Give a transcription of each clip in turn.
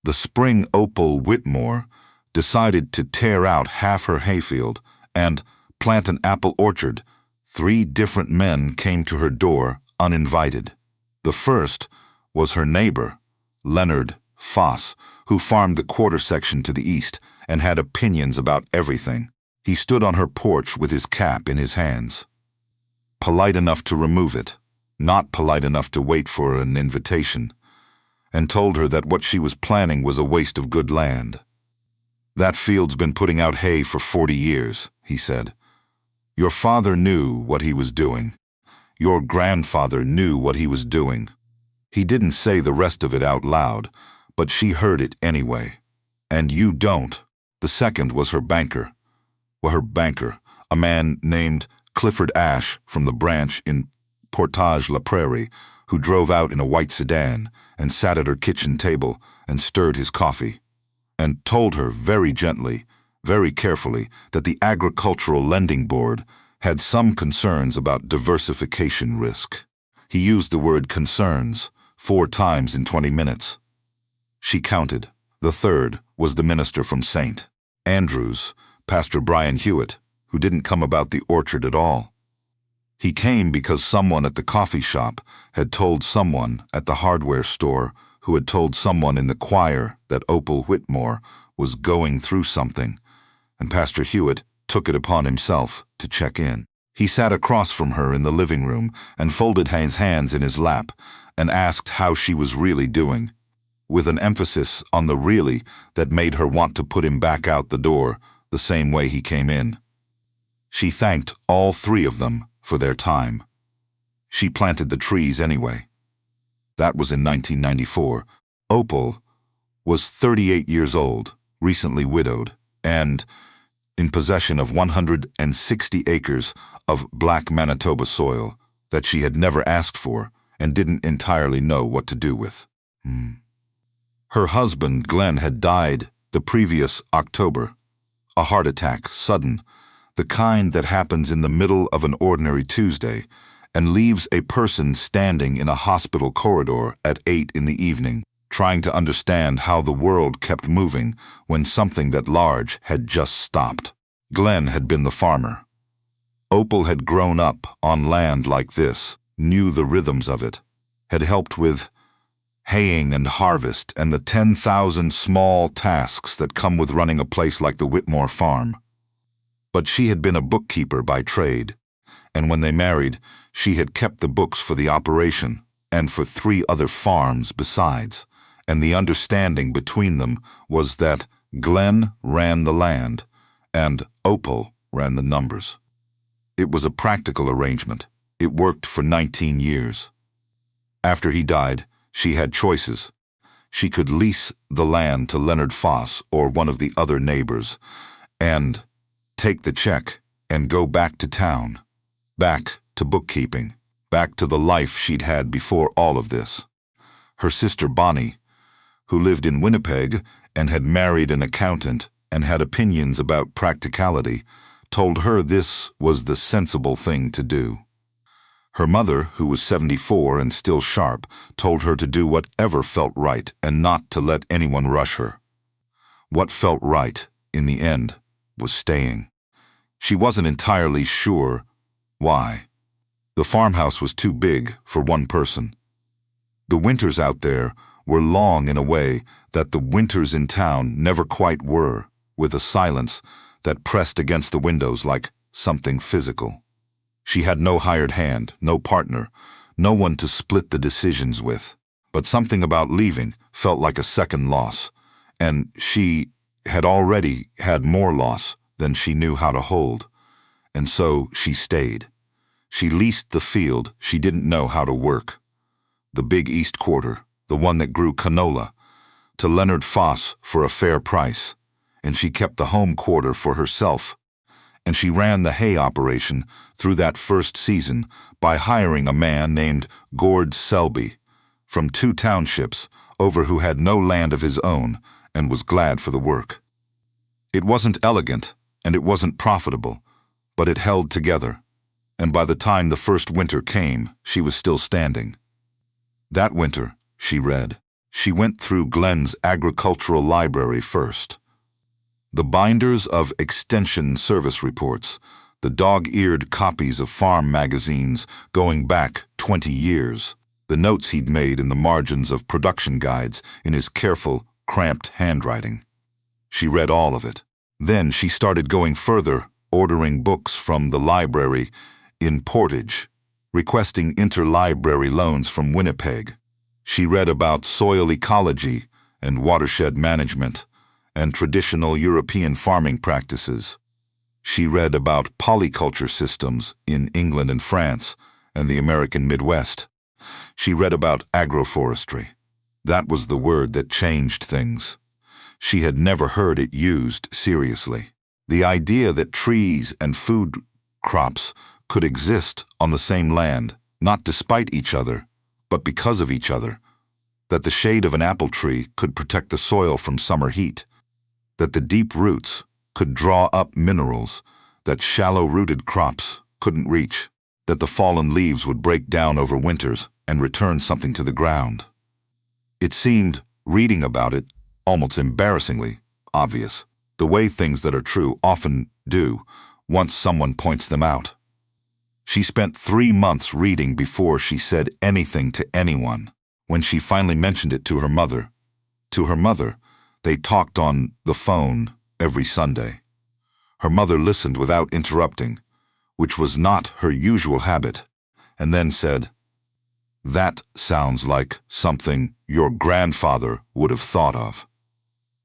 The spring Opal Whitmore decided to tear out half her hayfield and plant an apple orchard. 3 different men came to her door uninvited. The first was her neighbor, Leonard Foss, who farmed the quarter section to the east and had opinions about everything. He stood on her porch with his cap in his hands. Polite enough to remove it, not polite enough to wait for an invitation, and told her that what she was planning was a waste of good land. "That field's been putting out hay for 40 years, he said. "Your father knew what he was doing. Your grandfather knew what he was doing." He didn't say the rest of it out loud, but she heard it anyway. "And you don't." The second was her banker. A man named Clifford Ashe from the branch in Portage-la-Prairie, who drove out in a white sedan and sat at her kitchen table and stirred his coffee, and told her very gently, very carefully, that the Agricultural Lending Board had some concerns about diversification risk. He used the word concerns 4 times in 20 minutes. She counted. The third was the minister from St. Andrews, Pastor Brian Hewitt, who didn't come about the orchard at all. He came because someone at the coffee shop had told someone at the hardware store who had told someone in the choir that Opal Whitmore was going through something, and Pastor Hewitt took it upon himself to check in. He sat across from her in the living room and folded his hands in his lap and asked how she was really doing, with an emphasis on the really that made her want to put him back out the door the same way he came in. She thanked all 3 of them for their time. She planted the trees anyway. That was in 1994. Opal was 38 years old, recently widowed, and in possession of 160 acres of black Manitoba soil that she had never asked for and didn't entirely know what to do with. Her husband, Glenn, had died the previous October. A heart attack, sudden, the kind that happens in the middle of an ordinary Tuesday and leaves a person standing in a hospital corridor at 8 in the evening, trying to understand how the world kept moving when something that large had just stopped. Glenn had been the farmer. Opal had grown up on land like this, knew the rhythms of it, had helped with haying and harvest and the 10,000 small tasks that come with running a place like the Whitmore farm. But she had been a bookkeeper by trade, and when they married, she had kept the books for the operation and for 3 other farms besides, and the understanding between them was that Glenn ran the land and Opal ran the numbers. It was a practical arrangement. It worked for 19 years. After he died, she had choices. She could lease the land to Leonard Foss or one of the other neighbors and take the check and go back to town, back to bookkeeping, back to the life she'd had before all of this. Her sister Bonnie, who lived in Winnipeg and had married an accountant and had opinions about practicality, told her this was the sensible thing to do. Her mother, who was 74 and still sharp, told her to do whatever felt right and not to let anyone rush her. What felt right, in the end, was staying. She wasn't entirely sure why. The farmhouse was too big for one person. The winters out there were long in a way that the winters in town never quite were, with a silence that pressed against the windows like something physical. She had no hired hand, no partner, no one to split the decisions with, but something about leaving felt like a second loss, and she had already had more loss than she knew how to hold, and so she stayed. She leased the field she didn't know how to work, the big east quarter, the one that grew canola, to Leonard Foss for a fair price, and she kept the home quarter for herself, and she ran the hay operation through that first season by hiring a man named Gord Selby from 2 townships over who had no land of his own and was glad for the work. It wasn't elegant and it wasn't profitable, but it held together, and by the time the first winter came, she was still standing. That winter, she read, She went through Glen's agricultural library first. The binders of extension service reports, the dog-eared copies of farm magazines going back 20 years, the notes he'd made in the margins of production guides in his careful, cramped handwriting. She read all of it. Then she started going further, ordering books from the library in Portage, requesting interlibrary loans from Winnipeg. She read about soil ecology and watershed management and traditional European farming practices. She read about polyculture systems in England and France and the American Midwest. She read about agroforestry. That was the word that changed things. She had never heard it used seriously. The idea that trees and food crops could exist on the same land, not despite each other, but because of each other. That the shade of an apple tree could protect the soil from summer heat. That the deep roots could draw up minerals that shallow-rooted crops couldn't reach. That the fallen leaves would break down over winters and return something to the ground. It seemed, reading about it, almost embarrassingly obvious, the way things that are true often do once someone points them out. She spent 3 months reading before she said anything to anyone. When she finally mentioned it to her mother, they talked on the phone every Sunday. Her mother listened without interrupting, which was not her usual habit, and then said, "That sounds like something your grandfather would have thought of."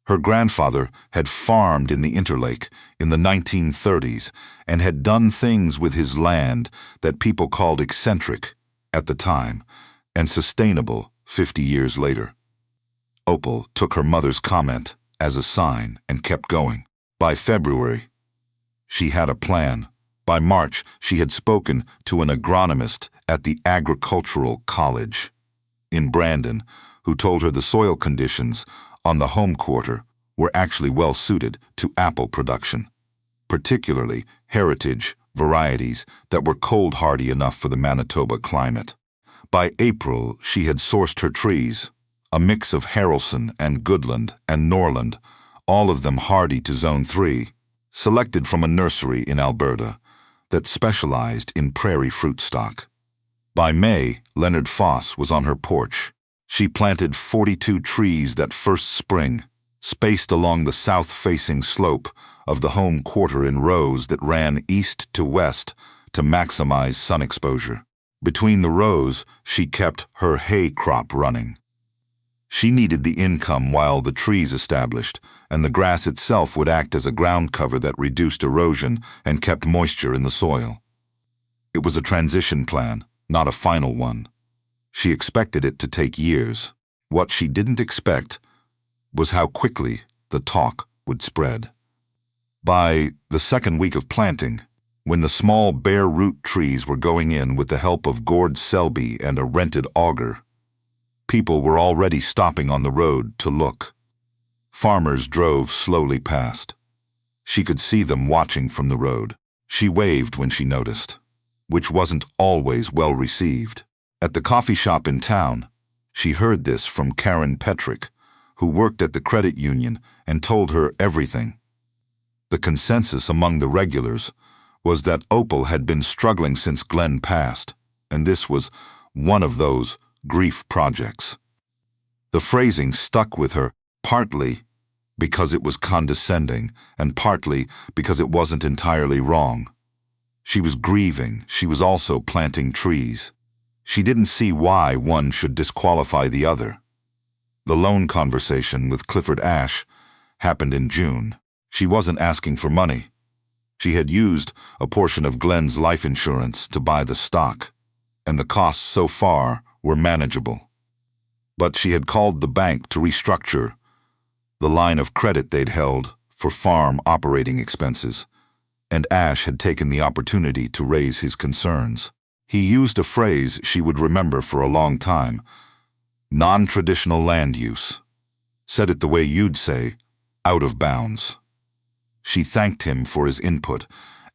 Her grandfather had farmed in the Interlake in the 1930s and had done things with his land that people called eccentric at the time and sustainable 50 years later. Opal took her mother's comment as a sign and kept going. By February, she had a plan. By March, she had spoken to an agronomist at the Agricultural College in Brandon, who told her the soil conditions on the home quarter were actually well suited to apple production, particularly heritage varieties that were cold-hardy enough for the Manitoba climate. By April, she had sourced her trees, a mix of Harrelson and Goodland and Norland, all of them hardy to Zone 3, selected from a nursery in Alberta that specialized in prairie fruit stock. By May, Leonard Foss was on her porch. She planted 42 trees that first spring, spaced along the south-facing slope of the home quarter in rows that ran east to west to maximize sun exposure. Between the rows, she kept her hay crop running. She needed the income while the trees established, and the grass itself would act as a ground cover that reduced erosion and kept moisture in the soil. It was a transition plan, not a final one. She expected it to take years. What she didn't expect was how quickly the talk would spread. By the second week of planting, when the small bare root trees were going in with the help of Gord Selby and a rented auger, people were already stopping on the road to look. Farmers drove slowly past. She could see them watching from the road. She waved when she noticed, which wasn't always well received. At the coffee shop in town, she heard this from Karen Petrick, who worked at the credit union and told her everything. The consensus among the regulars was that Opal had been struggling since Glen passed, and this was one of those grief projects. The phrasing stuck with her, partly because it was condescending and partly because it wasn't entirely wrong. She was grieving. She was also planting trees. She didn't see why one should disqualify the other. The loan conversation with Clifford Ash happened in June. She wasn't asking for money. She had used a portion of Glen's life insurance to buy the stock, and the costs so far were manageable. But she had called the bank to restructure the line of credit they'd held for farm operating expenses, and Ash had taken the opportunity to raise his concerns. He used a phrase she would remember for a long time: non-traditional land use. Said it the way you'd say, out of bounds. She thanked him for his input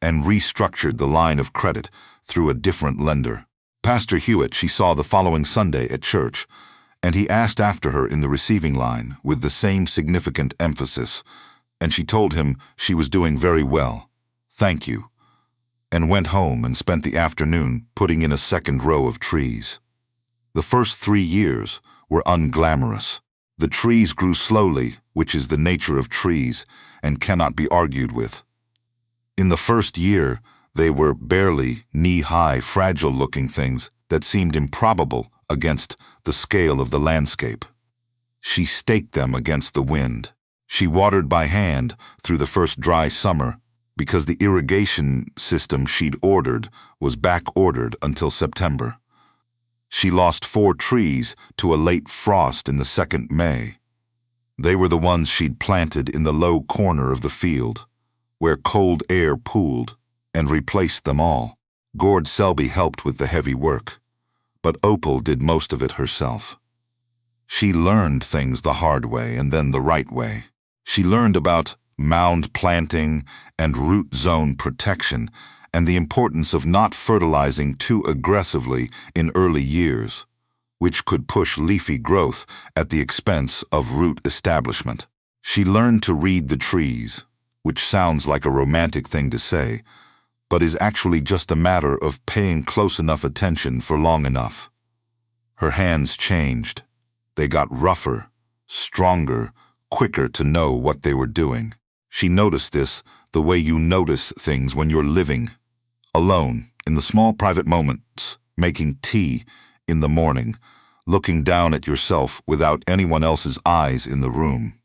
and restructured the line of credit through a different lender. Pastor Hewitt she saw the following Sunday at church, and he asked after her in the receiving line with the same significant emphasis, and she told him she was doing very well, thank you, and went home and spent the afternoon putting in a second row of trees. The first 3 years were unglamorous. The trees grew slowly, which is the nature of trees and cannot be argued with. In the first year, they were barely knee-high, fragile-looking things that seemed improbable against the scale of the landscape. She staked them against the wind. She watered by hand through the first dry summer because the irrigation system she'd ordered was back-ordered until September. She lost 4 trees to a late frost in the second May. They were the ones she'd planted in the low corner of the field, where cold air pooled, and replaced them all. Gord Selby helped with the heavy work, but Opal did most of it herself. She learned things the hard way and then the right way. She learned about mound planting and root zone protection and the importance of not fertilizing too aggressively in early years, which could push leafy growth at the expense of root establishment. She learned to read the trees, which sounds like a romantic thing to say, but is actually just a matter of paying close enough attention for long enough. Her hands changed. They got rougher, stronger, quicker to know what they were doing. She noticed this the way you notice things when you're living, alone, in the small private moments, making tea in the morning, looking down at yourself without anyone else's eyes in the room.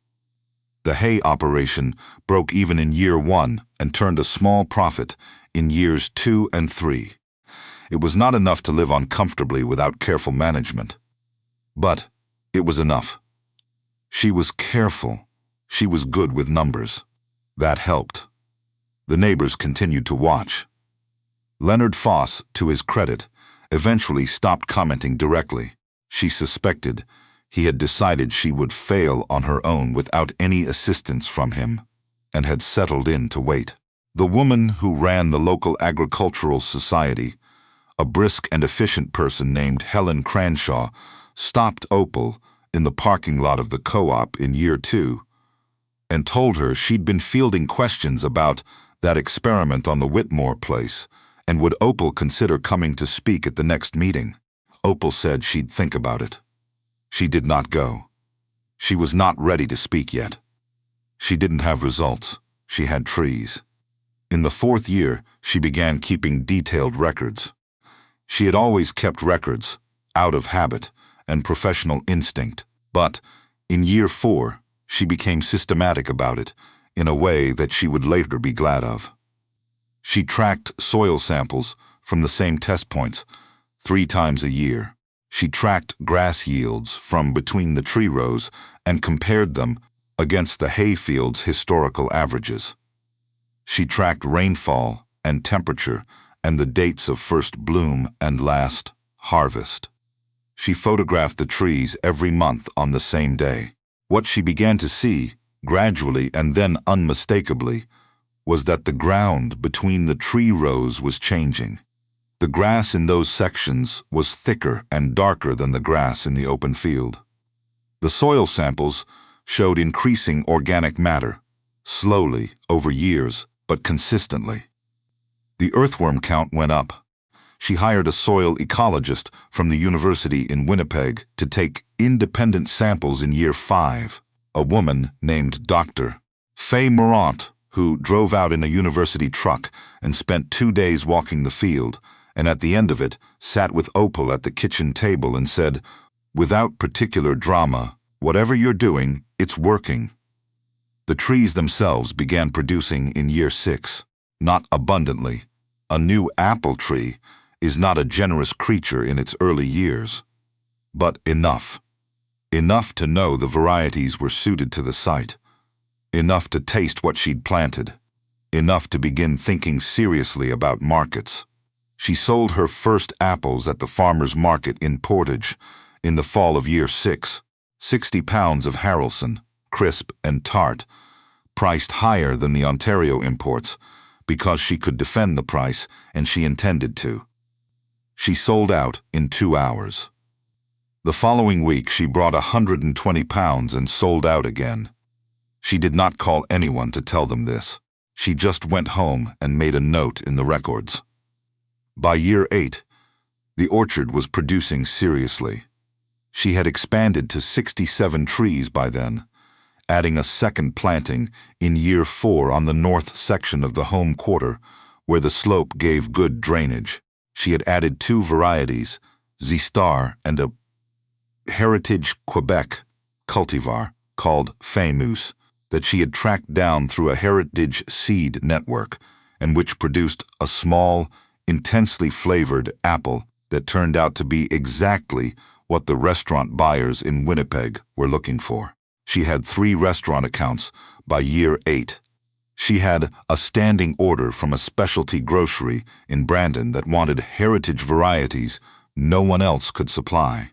The hay operation broke even in year 1 and turned a small profit in years 2 and 3. It was not enough to live on comfortably without careful management. But it was enough. She was careful. She was good with numbers. That helped. The neighbors continued to watch. Leonard Foss, to his credit, eventually stopped commenting directly. She suspected he had decided she would fail on her own without any assistance from him, and had settled in to wait. The woman who ran the local agricultural society, a brisk and efficient person named Helen Cranshaw, stopped Opal in the parking lot of the co-op in year 2 and told her she'd been fielding questions about that experiment on the Whitmore place, and would Opal consider coming to speak at the next meeting. Opal said she'd think about it. She did not go. She was not ready to speak yet. She didn't have results. She had trees. In the 4th year, she began keeping detailed records. She had always kept records, out of habit and professional instinct, but in year 4, she became systematic about it in a way that she would later be glad of. She tracked soil samples from the same test points 3 times a year. She tracked grass yields from between the tree rows and compared them against the Hayfield's historical averages. She tracked rainfall and temperature and the dates of first bloom and last harvest. She photographed the trees every month on the same day. What she began to see, gradually and then unmistakably, was that the ground between the tree rows was changing. The grass in those sections was thicker and darker than the grass in the open field. The soil samples showed increasing organic matter, slowly, over years, but consistently. The earthworm count went up. She hired a soil ecologist from the university in Winnipeg to take independent samples in year 5, a woman named Dr. Faye Morant, who drove out in a university truck and spent 2 days walking the field, and at the end of it sat with Opal at the kitchen table and said, without particular drama, "Whatever you're doing, it's working." The trees themselves began producing in year 6, not abundantly. A new apple tree is not a generous creature in its early years, but enough. Enough to know the varieties were suited to the site. Enough to taste what she'd planted. Enough to begin thinking seriously about markets. She sold her first apples at the farmer's market in Portage in the fall of year 6, 60 pounds of Haralson, crisp and tart, priced higher than the Ontario imports because she could defend the price and she intended to. She sold out in 2 hours. The following week, she brought 120 pounds and sold out again. She did not call anyone to tell them this. She just went home and made a note in the records. By year 8, the orchard was producing seriously. She had expanded to 67 trees by then, adding a second planting in year 4 on the north section of the home quarter, where the slope gave good drainage. She had added 2 varieties, Z-Star and a Heritage Quebec cultivar called Famous, that she had tracked down through a heritage seed network, and which produced a small, intensely flavored apple that turned out to be exactly what the restaurant buyers in Winnipeg were looking for. She had 3 restaurant accounts by year 8. She had a standing order from a specialty grocery in Brandon that wanted heritage varieties no one else could supply.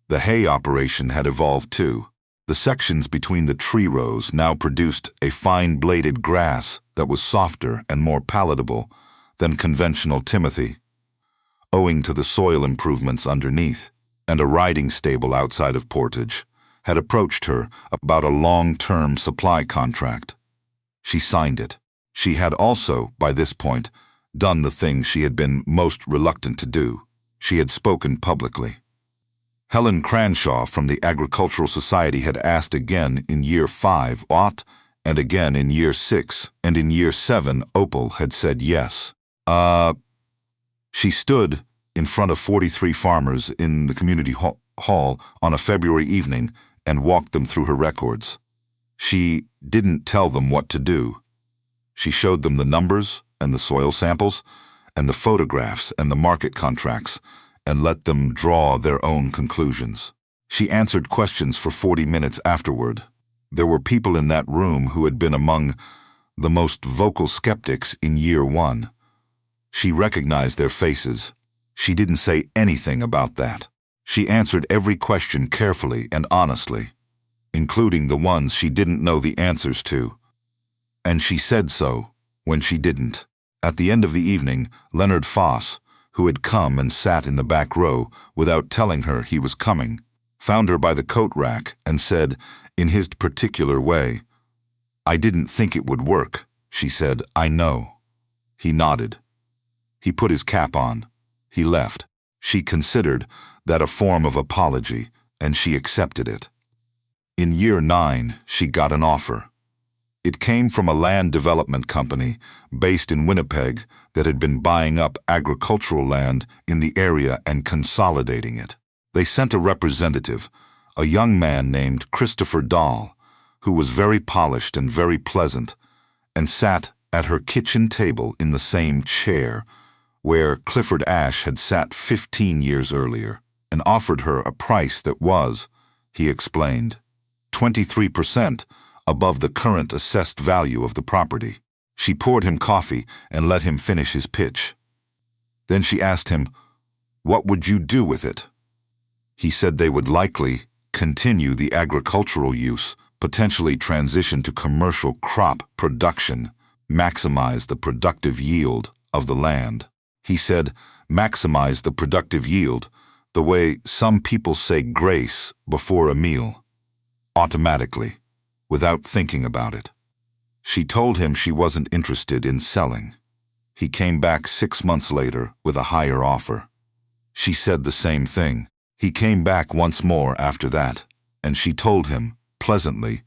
The hay operation had evolved too. The sections between the tree rows now produced a fine-bladed grass that was softer and more palatable than conventional timothy, owing to the soil improvements underneath, and a riding stable outside of Portage had approached her about a long-term supply contract. She signed it. She had also, by this point, done the thing she had been most reluctant to do. She had spoken publicly. Helen Cranshaw from the Agricultural Society had asked again in year 5, and again in year 6, and in year 7, Opal had said yes. She stood in front of 43 farmers in the community hall on a February evening and walked them through her records. She didn't tell them what to do. She showed them the numbers and the soil samples and the photographs and the market contracts and let them draw their own conclusions. She answered questions for 40 minutes afterward. There were people in that room who had been among the most vocal skeptics in year 1. She recognized their faces. She didn't say anything about that. She answered every question carefully and honestly, including the ones she didn't know the answers to. And she said so when she didn't. At the end of the evening, Leonard Foss, who had come and sat in the back row without telling her he was coming, found her by the coat rack and said, in his particular way, "I didn't think it would work," she said. "I know." He nodded. He put his cap on. He left. She considered that a form of apology, and she accepted it. In year 9, she got an offer. It came from a land development company based in Winnipeg that had been buying up agricultural land in the area and consolidating it. They sent a representative, a young man named Christopher Dahl, who was very polished and very pleasant, and sat at her kitchen table in the same chair where Clifford Ash had sat 15 years earlier, and offered her a price that was, he explained, 23% above the current assessed value of the property. She poured him coffee and let him finish his pitch. Then she asked him, "What would you do with it?" He said they would likely continue the agricultural use, potentially transition to commercial crop production, maximize the productive yield of the land. He said, maximize the productive yield, the way some people say grace before a meal, automatically, without thinking about it. She told him she wasn't interested in selling. He came back 6 months later with a higher offer. She said the same thing. He came back once more after that, and she told him, pleasantly,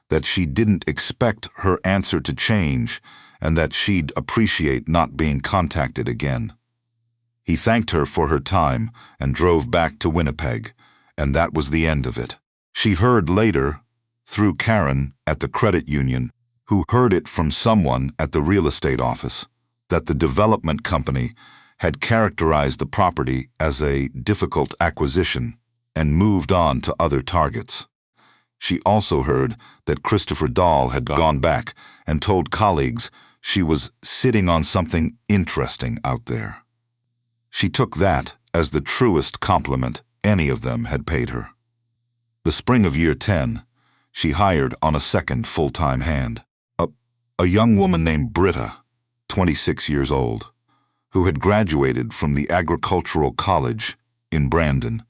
that she didn't expect her answer to change and that she'd appreciate not being contacted again. He thanked her for her time and drove back to Winnipeg, and that was the end of it. She heard later, through Karen at the credit union, who heard it from someone at the real estate office, that the development company had characterized the property as a difficult acquisition and moved on to other targets. She also heard that Christopher Dahl had gone back and told colleagues she was sitting on something interesting out there. She took that as the truest compliment any of them had paid her. The spring of year 10, she hired on a second full-time hand, a young woman named Britta, 26 years old, who had graduated from the Agricultural College in Brandon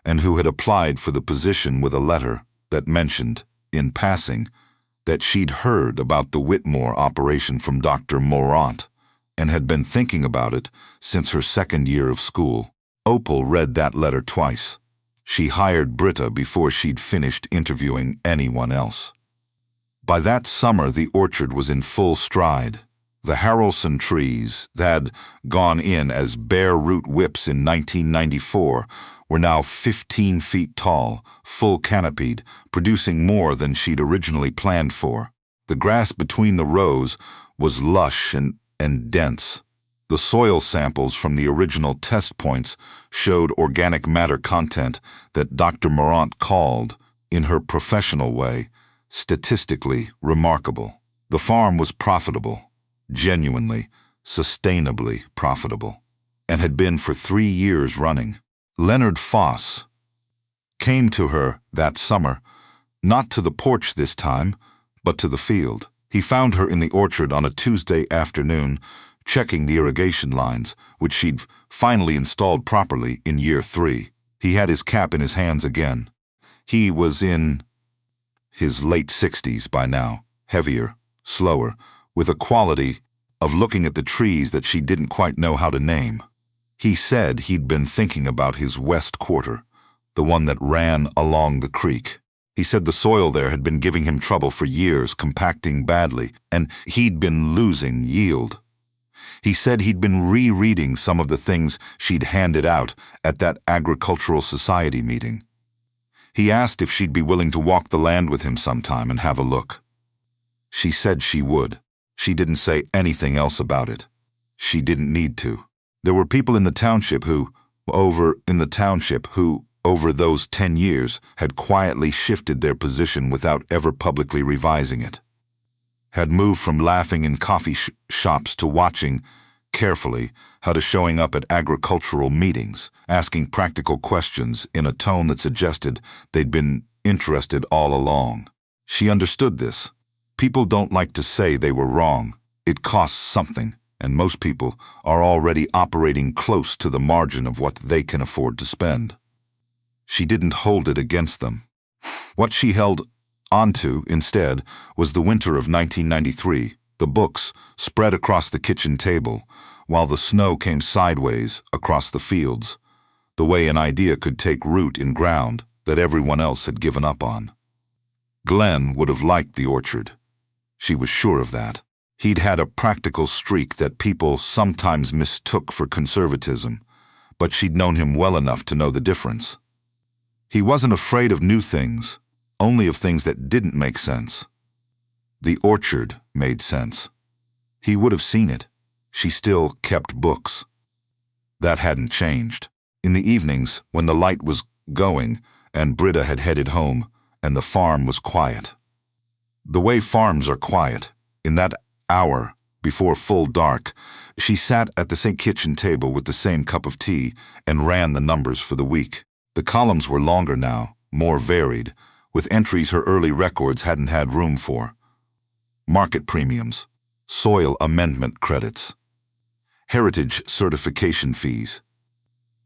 and who had applied for the position with a letter that mentioned, in passing, that she'd heard about the Whitmore operation from Dr. Morant and had been thinking about it since her second year of school. Opal read that letter twice. She hired Britta before she'd finished interviewing anyone else. By that summer, the orchard was in full stride. The Harrelson trees that had gone in as bare root whips in 1994 were now 15 feet tall, full canopied, producing more than she'd originally planned for. The grass between the rows was lush and dense. The soil samples from the original test points showed organic matter content that Dr. Morant called, in her professional way, statistically remarkable. The farm was profitable, genuinely, sustainably profitable, and had been for 3 years running. Leonard Foss came to her that summer, not to the porch this time, but to the field. He found her in the orchard on a Tuesday afternoon, checking the irrigation lines, which she'd finally installed properly in year 3. He had his cap in his hands again. He was in his late 60s by now, heavier, slower, with a quality of looking at the trees that she didn't quite know how to name. He said he'd been thinking about his west quarter, the one that ran along the creek. He said the soil there had been giving him trouble for years, compacting badly, and he'd been losing yield. He said he'd been rereading some of the things she'd handed out at that agricultural society meeting. He asked if she'd be willing to walk the land with him sometime and have a look. She said she would. She didn't say anything else about it. She didn't need to. There were people in the township who, over those 10 years, had quietly shifted their position without ever publicly revising it. Had moved from laughing in coffee shops to watching, carefully, how to showing up at agricultural meetings, asking practical questions in a tone that suggested they'd been interested all along. She understood this. People don't like to say they were wrong. It costs something, and most people are already operating close to the margin of what they can afford to spend. She didn't hold it against them. What she held onto, instead, was the winter of 1993, the books spread across the kitchen table, while the snow came sideways across the fields, the way an idea could take root in ground that everyone else had given up on. Glenn would have liked the orchard. She was sure of that. He'd had a practical streak that people sometimes mistook for conservatism, but she'd known him well enough to know the difference. He wasn't afraid of new things, only of things that didn't make sense. The orchard made sense. He would have seen it. She still kept books. That hadn't changed. In the evenings, when the light was going and Britta had headed home and the farm was quiet. The way farms are quiet, in that hour before full dark, she sat at the same kitchen table with the same cup of tea and ran the numbers for the week. The columns were longer now, more varied, with entries her early records hadn't had room for. Market premiums, soil amendment credits, heritage certification fees,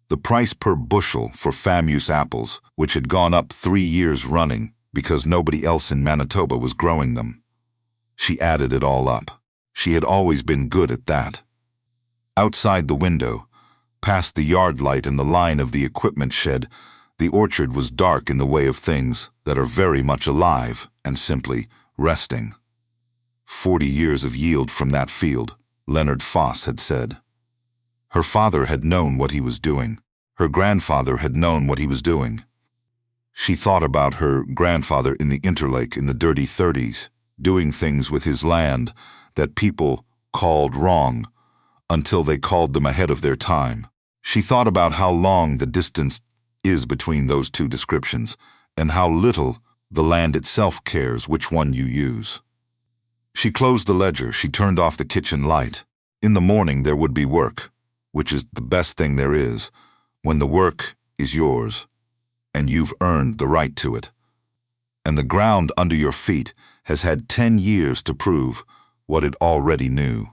the price per bushel for FAMUS apples, which had gone up 3 years running because nobody else in Manitoba was growing them. She added it all up. She had always been good at that. Outside the window, past the yard light and the line of the equipment shed, the orchard was dark in the way of things that are very much alive and simply resting. 40 years of yield from that field, Leonard Foss had said. Her father had known what he was doing. Her grandfather had known what he was doing. She thought about her grandfather in the Interlake in the dirty 30s, doing things with his land that people called wrong until they called them ahead of their time. She thought about how long the distance is between those two descriptions and how little the land itself cares which one you use. She closed the ledger. She turned off the kitchen light. In the morning there would be work, which is the best thing there is, when the work is yours and you've earned the right to it. And the ground under your feet has had 10 years to prove what it already knew.